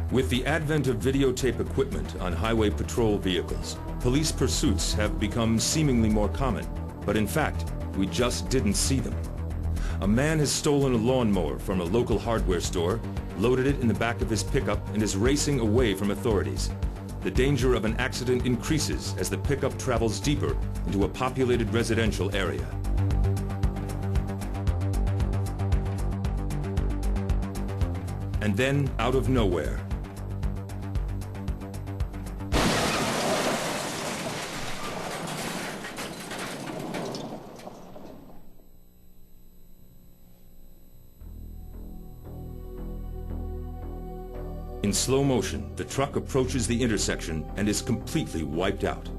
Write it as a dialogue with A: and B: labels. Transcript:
A: With the advent of videotape equipment on highway patrol vehicles, police pursuits have become seemingly more common. But in fact, we just didn't see them. A man has stolen a lawnmower from a local hardware store, loaded it in the back of his pickup, and is racing away from authorities. The danger of an accident increases as the pickup travels deeper into a populated residential area. And then, out of nowhere, in slow motion, the truck approaches the intersection and is completely wiped out.